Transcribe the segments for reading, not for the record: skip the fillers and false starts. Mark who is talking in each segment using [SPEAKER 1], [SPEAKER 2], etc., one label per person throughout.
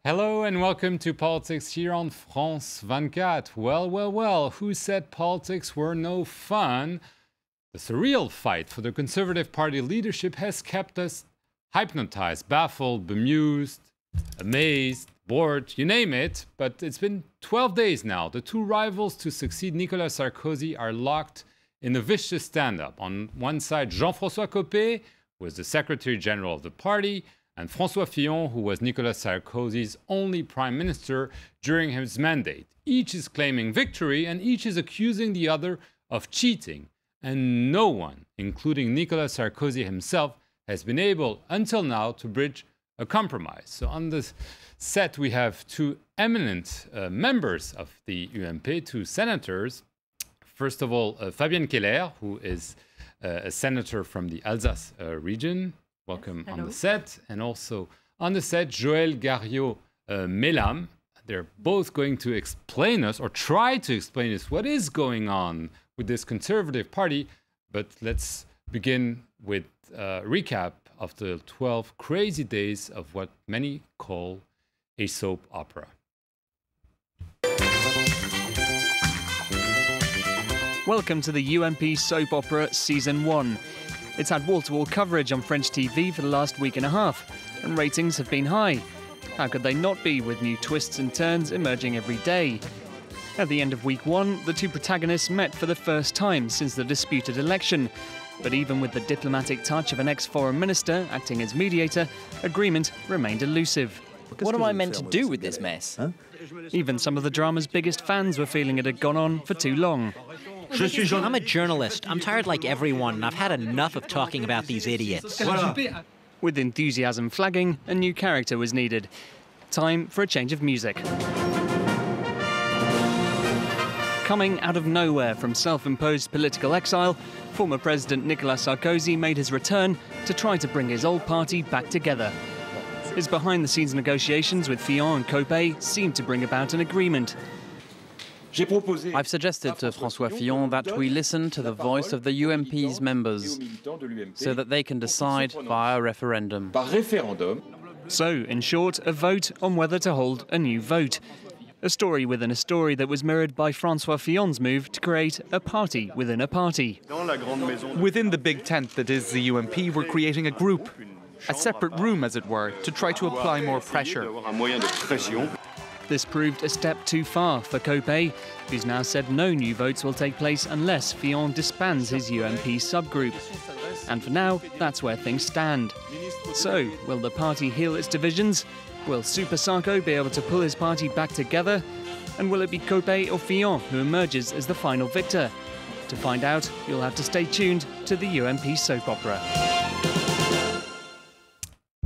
[SPEAKER 1] Hello and welcome to Politics here on France 24. Well, who said politics were no fun? The surreal fight for the Conservative Party leadership has kept us hypnotized, baffled, bemused, amazed, bored, you name it. But it's been 12 days now. The two rivals to succeed Nicolas Sarkozy are locked in a vicious stand-up. On one side, Jean-François Copé, who was the Secretary General of the party, and François Fillon, who was Nicolas Sarkozy's only prime minister during his mandate. Each is claiming victory and each is accusing the other of cheating. And no one, including Nicolas Sarkozy himself, has been able until now to bridge a compromise. So on this set we have two eminent members of the UMP, two senators. First of all, Fabienne Keller, who is a senator from the Alsace region. Welcome on the set. And also on the set, Joël Garriot-Mellam. They're both going to explain us, or try to explain us, what is going on with this Conservative Party. But let's begin with a recap of the 12 crazy days of what many call a soap opera.
[SPEAKER 2] Welcome to the UMP Soap Opera Season 1. It's had wall-to-wall coverage on French TV for the last week and a half, and ratings have been high. How could they not be, with new twists and turns emerging every day? At the end of week 1, the two protagonists met for the first time since the disputed election. But even with the diplomatic touch of an ex-foreign minister acting as mediator, agreement remained elusive.
[SPEAKER 3] What am I meant to do with this mess?
[SPEAKER 2] Even some of the drama's biggest fans were feeling it had gone on for too long.
[SPEAKER 4] I'm a journalist. I'm tired like everyone, and I've had enough of talking about these idiots.
[SPEAKER 2] With enthusiasm flagging, a new character was needed. Time for a change of music. Coming out of nowhere from self-imposed political exile, former President Nicolas Sarkozy made his return to try to bring his old party back together. His behind-the-scenes negotiations with Fillon and Copé seemed to bring about an agreement.
[SPEAKER 5] I've suggested to François Fillon that we listen to the voice of the UMP's members so that they can decide via referendum.
[SPEAKER 2] So, in short, a vote on whether to hold a new vote. A story within a story that was mirrored by François Fillon's move to create a party within a party.
[SPEAKER 6] Within the big tent that is the UMP, we're creating a group, a separate room, as it were, to try to apply more pressure.
[SPEAKER 2] This proved a step too far for Copé, who's now said no new votes will take place unless Fillon disbands his UMP subgroup. And for now, that's where things stand. So, will the party heal its divisions? Will Super Sarko be able to pull his party back together? And will it be Copé or Fillon who emerges as the final victor? To find out, you'll have to stay tuned to the UMP soap opera.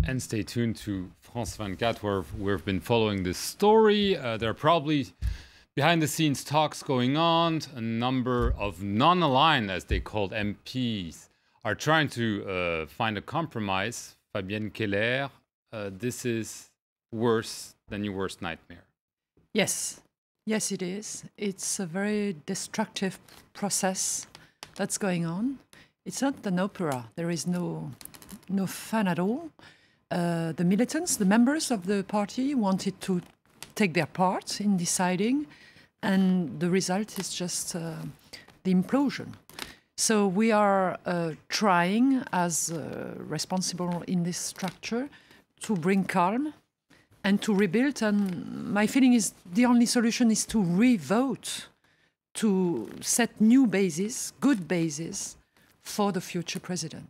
[SPEAKER 1] And stay tuned to France 24, where we've been following this story. There are probably behind-the-scenes talks going on. A number of non-aligned, as they called MPs, are trying to find a compromise. Fabienne Keller, this is worse than your worst nightmare.
[SPEAKER 7] Yes, it is. It's a very destructive process that's going on. It's not an opera. There is no fun at all. The militants, the members of the party, wanted to take their part in deciding, and the result is just the implosion. So we are trying, as responsible in this structure, to bring calm and to rebuild. And my feeling is the only solution is to re-vote, to set new bases, good bases, for the future president.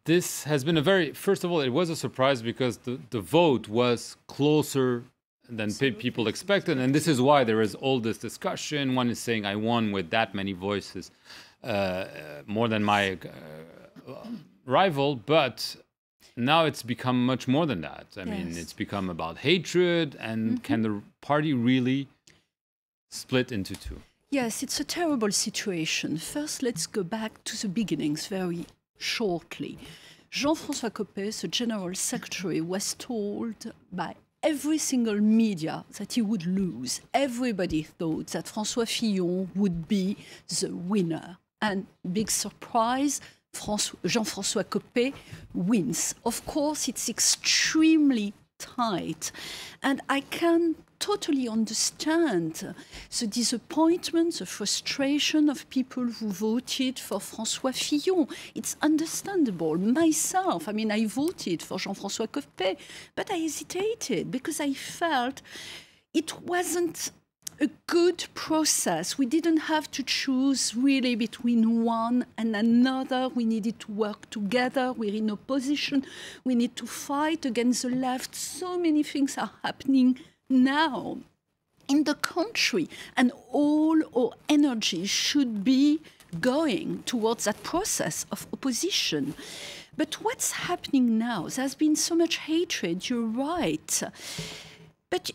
[SPEAKER 1] This has been a very, first of all, it was a surprise because the vote was closer than people expected. And this is why there is all this discussion. One is saying, I won with that many voices, more than my rival. But now it's become much more than that. I mean, it's become about hatred. And can the party really split into two?
[SPEAKER 8] Yes, it's a terrible situation. First, let's go back to the beginnings very shortly. Jean-François Copé, the General Secretary, was told by every single media that he would lose. Everybody thought that François Fillon would be the winner. And big surprise, Jean-François Copé wins. Of course, it's extremely tight. And I can totally understand the disappointment, the frustration of people who voted for François Fillon. It's understandable. Myself, I voted for Jean-François Copé, but I hesitated because I felt it wasn't a good process. We didn't have to choose really between one and another. We needed to work together. We're in opposition. We need to fight against the left. So many things are happening now in the country, and all our energy should be going towards that process of opposition. But what's happening now? There's been so much hatred, you're right. But,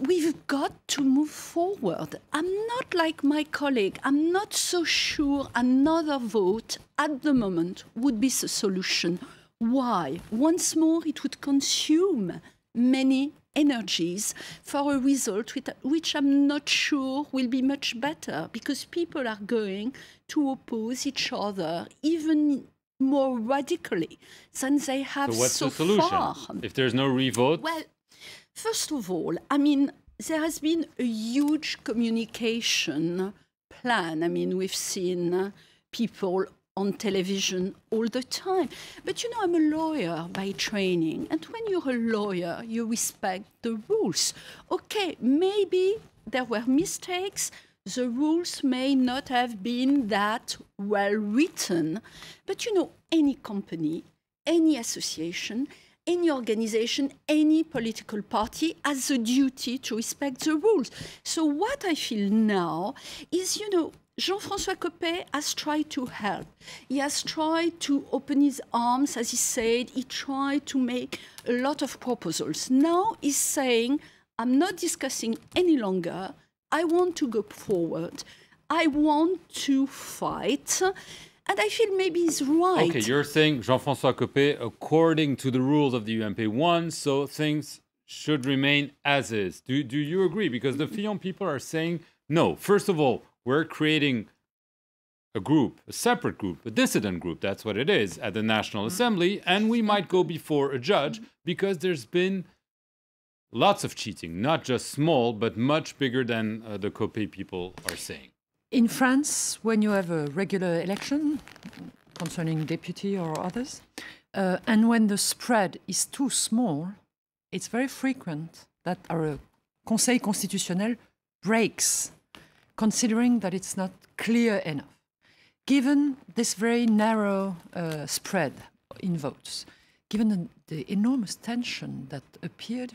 [SPEAKER 8] we've got to move forward. I'm not like my colleague. I'm not so sure another vote at the moment would be the solution. Why? Once more, it would consume many energies for a result which I'm not sure will be much better, because people are going to oppose each other even more radically than they have so far.
[SPEAKER 1] So what's the solution if there's no revote?
[SPEAKER 8] Well, first of all, there has been a huge communication plan. We've seen people on television all the time. But I'm a lawyer by training. And when you're a lawyer, you respect the rules. Okay, maybe there were mistakes. The rules may not have been that well written. But any company, any association, any organization, any political party has a duty to respect the rules. So what I feel now is, Jean-François Copé has tried to help. He has tried to open his arms, as he said. He tried to make a lot of proposals. Now he's saying, I'm not discussing any longer. I want to go forward. I want to fight. And I feel maybe he's right.
[SPEAKER 1] Okay, you're saying Jean-François Copé, according to the rules of the UMP, won, so things should remain as is. Do you agree? Because the Fillon people are saying, no, first of all, we're creating a group, a separate group, a dissident group, that's what it is, at the National Assembly, and we might go before a judge because there's been lots of cheating, not just small, but much bigger than the Copé people are saying.
[SPEAKER 7] In France, when you have a regular election concerning deputy or others, and when the spread is too small, it's very frequent that our Conseil constitutionnel breaks, considering that it's not clear enough. Given this very narrow spread in votes, given the enormous tension that appeared,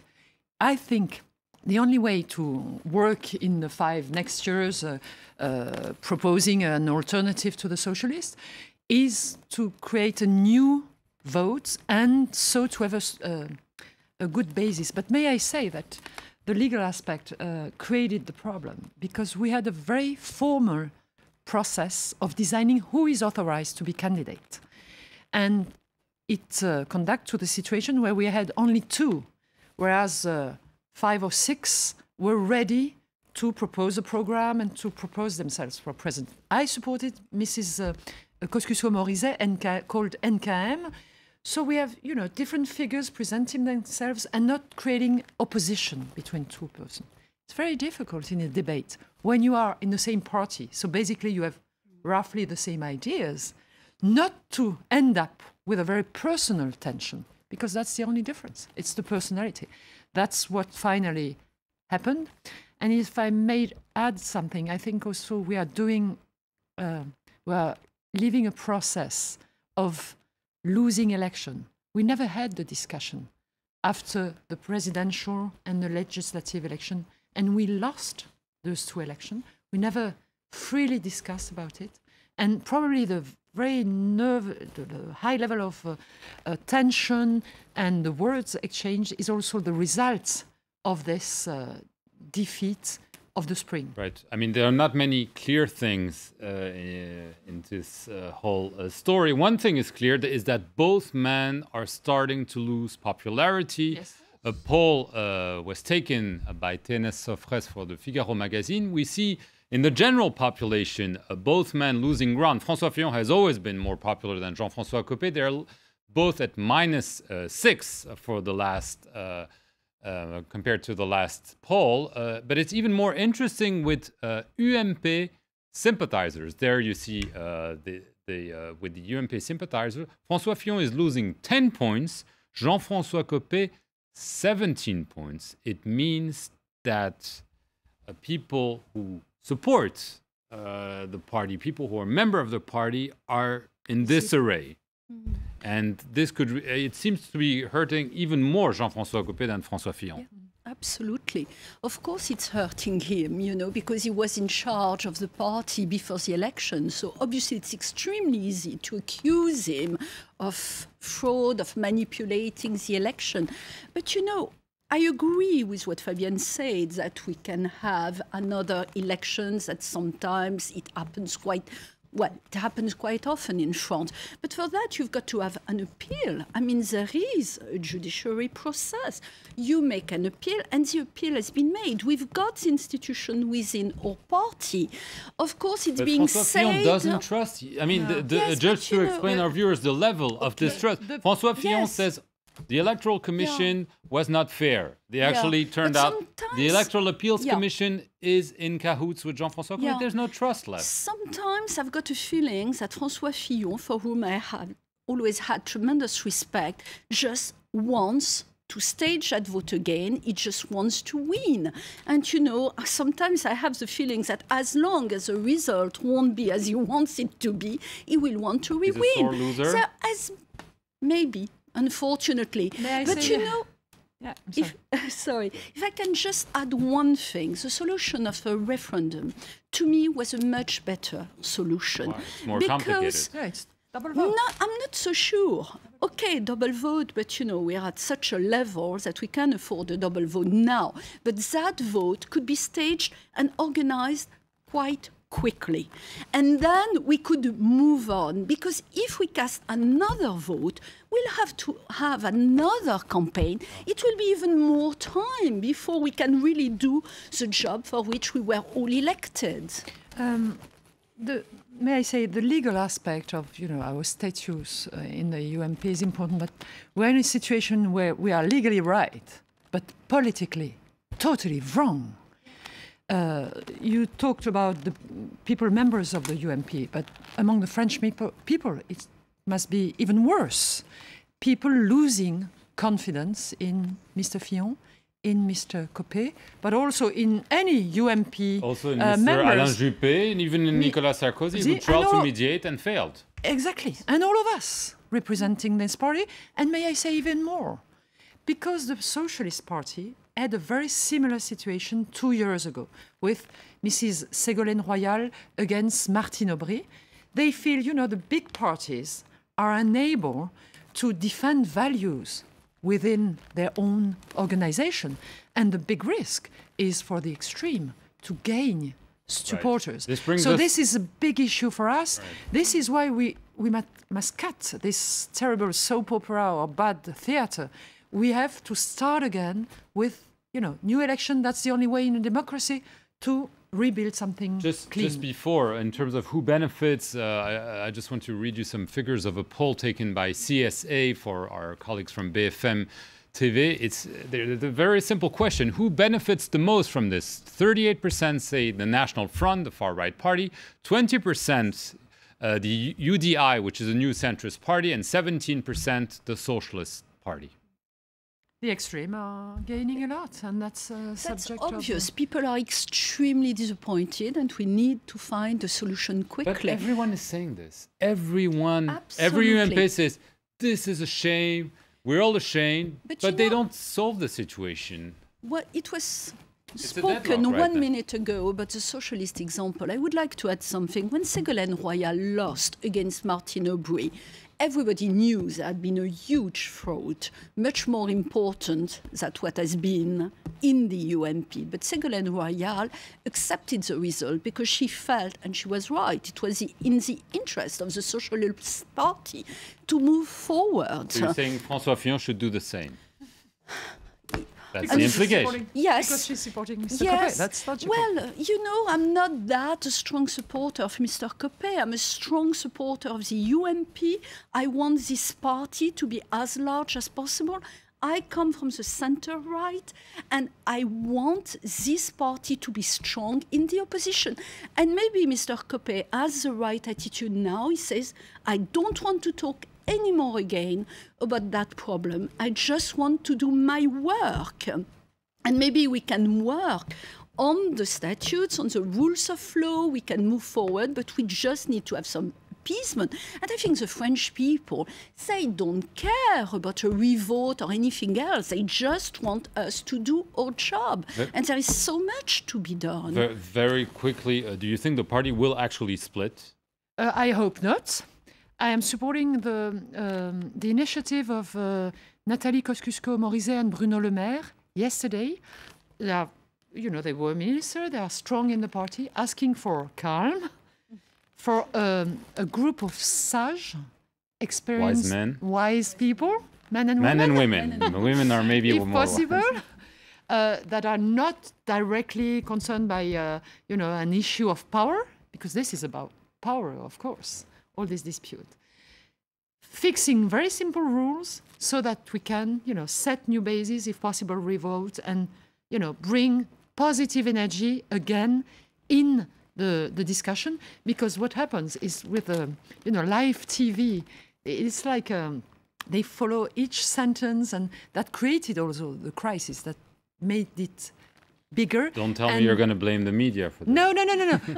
[SPEAKER 7] I think the only way to work in the 5 next years, proposing an alternative to the socialists, is to create a new vote and so to have a good basis. But may I say that the legal aspect created the problem, because we had a very formal process of designing who is authorized to be candidate. And it conducted to the situation where we had only 2, whereas 5 or 6 were ready to propose a program and to propose themselves for president. I supported Mrs. Kosciusko-Morizet, called NKM. So we have, different figures presenting themselves and not creating opposition between 2 persons. It's very difficult in a debate when you are in the same party. So basically you have roughly the same ideas, not to end up with a very personal tension, because that's the only difference. It's the personality. That's what finally happened. And if I may add something, I think also we are living a process of losing election. We never had the discussion after the presidential and the legislative election, and we lost those 2 elections. We never freely discussed about it. And probably the very the high level of tension and the words exchange is also the result of this defeat of the spring.
[SPEAKER 1] Right. There are not many clear things in this whole story. One thing is clear, is that both men are starting to lose popularity.
[SPEAKER 7] Yes.
[SPEAKER 1] A poll was taken by Ténès Sofres for the Figaro magazine. We see In the general population, both men losing ground. François Fillon has always been more popular than Jean-François Copé. They're both at -6 for the last, compared to the last poll. But it's even more interesting with UMP sympathizers. There you see with the UMP sympathizer, François Fillon is losing 10 points, Jean-François Copé 17 points. It means that people who support the party, people who are member of the party, are in disarray. And this could, it seems to be hurting even more Jean-François Copé than François Fillon.
[SPEAKER 8] Yeah. Absolutely. Of course it's hurting him, you know, because he was in charge of the party before the election. So obviously it's extremely easy to accuse him of fraud, of manipulating the election. But, you know, I agree with what Fabienne said, that we can have another elections, that sometimes it happens quite often in France. But for that, you've got to have an appeal. I mean, there is a judiciary process. You make an appeal, and the appeal has been made. We've got the institution within our party. Of course, it's being
[SPEAKER 1] François
[SPEAKER 8] said...
[SPEAKER 1] Fillon doesn't trust you. I mean, just to explain our viewers the level of distrust. François Fillon says the Electoral Commission was not fair. They actually turned out the Electoral Appeals Commission is in cahoots with Jean-François Copé. There's no trust left.
[SPEAKER 8] Sometimes I've got a feeling that François Fillon, for whom I have always had tremendous respect, just wants to stage that vote again. He just wants to win. And, you know, sometimes I have the feeling that as long as the result won't be as he wants it to be, he will want to re-win.
[SPEAKER 1] He's a sore loser?
[SPEAKER 8] So maybe, unfortunately. But, you know... if I can just add one thing, the solution of a referendum, to me, was a much better solution.
[SPEAKER 1] Why? It's more complicated.
[SPEAKER 7] Yeah, it's double vote.
[SPEAKER 8] No, I'm not so sure. Okay, double vote, but you know, we're at such a level that we can afford a double vote now. But that vote could be staged and organized quite quickly. And then we could move on, because if we cast another vote, we'll have to have another campaign. It will be even more time before we can really do the job for which we were all elected.
[SPEAKER 7] May I say, the legal aspect of, you know, our status in the UMP is important, but we're in a situation where we are legally right, but politically totally wrong. You talked about the people, members of the UMP, but among the French people, it must be even worse. People losing confidence in Mr. Fillon, in Mr. Copé, but also in any UMP
[SPEAKER 1] also in Mr. Alain Juppé, and even in Nicolas Sarkozy, who tried to mediate and failed.
[SPEAKER 7] Exactly. And all of us representing this party, and may I say even more, because the Socialist Party had a very similar situation 2 years ago with Mrs. Ségolène Royal against Martine Aubry. They feel, you know, the big parties are unable to defend values within their own organization. And the big risk is for the extreme to gain supporters.
[SPEAKER 1] Right.
[SPEAKER 7] This is a big issue for us. Right. This is why we must cut this terrible soap opera or bad theater. We have to start again with, you know, new election. That's the only way in a democracy to rebuild something clean.
[SPEAKER 1] Just before, in terms of who benefits, I just want to read you some figures of a poll taken by CSA for our colleagues from BFM TV. It's a very simple question. Who benefits the most from this? 38% say the National Front, the far-right party, 20% the UDI, which is a new centrist party, and 17% the Socialist Party.
[SPEAKER 7] The extreme are gaining a lot, and that's a subject
[SPEAKER 8] obvious. People are extremely disappointed, and we need to find a solution quickly.
[SPEAKER 1] But everyone is saying this. Everyone, every UMP says, this is a shame, we're all ashamed, but they don't solve the situation.
[SPEAKER 8] Well, it was spoken 1 minute ago about the socialist example. I would like to add something. When Ségolène Royal lost against Martine Aubry, everybody knew there had been a huge fraud, much more important than what has been in the UMP. But Ségolène Royal accepted the result because she felt, and she was right, it was in the interest of the Socialist Party to move forward.
[SPEAKER 1] So you're saying François Fillon should do the same? That's the implication.
[SPEAKER 8] Yes.
[SPEAKER 7] Because she's supporting Mr.
[SPEAKER 8] Yes.
[SPEAKER 7] Copé. That's logical.
[SPEAKER 8] Well, you know, I'm not that a strong supporter of Mr. Copé. I'm a strong supporter of the UMP. I want this party to be as large as possible. I come from the center right, and I want this party to be strong in the opposition. And maybe Mr. Copé has the right attitude now. He says, I don't want to talk anymore again about that problem. I just want to do my work. And maybe we can work on the statutes, on the rules of law, we can move forward, but we just need to have some appeasement. And I think the French people, they don't care about a revote or anything else. They just want us to do our job. And there is so much to be done.
[SPEAKER 1] Very quickly, do you think the party will actually split?
[SPEAKER 7] I hope not. I am supporting the initiative of Nathalie Kosciusko-Morizet and Bruno Le Maire yesterday. They were minister, they are strong in the party, asking for calm, for a group of sage, experienced,
[SPEAKER 1] wise men,
[SPEAKER 7] wise people, men and
[SPEAKER 1] women. Women are maybe
[SPEAKER 7] if
[SPEAKER 1] more
[SPEAKER 7] possible, that are not directly concerned by an issue of power, because this is about power, of course, all this dispute. Fixing very simple rules so that we can, set new bases, if possible, revote, and, bring positive energy again in the discussion. Because what happens is with live TV, it's like they follow each sentence, and that created also the crisis that made it bigger.
[SPEAKER 1] Don't tell me you're going to blame the media for that.
[SPEAKER 7] No.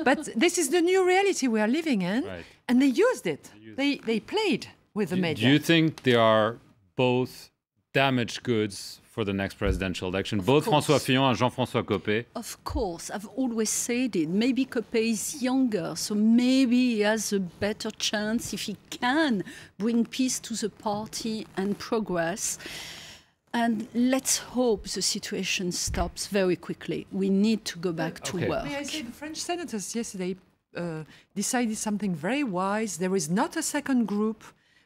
[SPEAKER 7] But this is the new reality we are living in,
[SPEAKER 1] right.
[SPEAKER 7] And they used it. They played with the media.
[SPEAKER 1] Do you think they are both damaged goods for the next presidential election? Both François Fillon and Jean-François Copé?
[SPEAKER 8] Of course, I've always said it. Maybe Copé is younger, so maybe he has a better chance if he can bring peace to the party and progress. And let's hope the situation stops very quickly. We need to go back to work.
[SPEAKER 7] May I say, the French senators yesterday decided something very wise. There is not a second group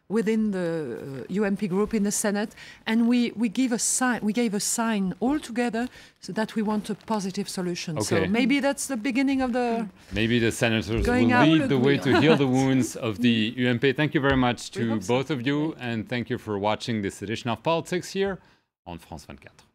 [SPEAKER 7] within the UMP group in the Senate, and we gave a sign all together so that we want a positive solution.
[SPEAKER 1] Okay.
[SPEAKER 7] So maybe that's the beginning of the...
[SPEAKER 1] Maybe the senators will lead the way to heal the wounds of the UMP. Thank you very much to both of you, and thank you for watching this edition of Politics here on France 24.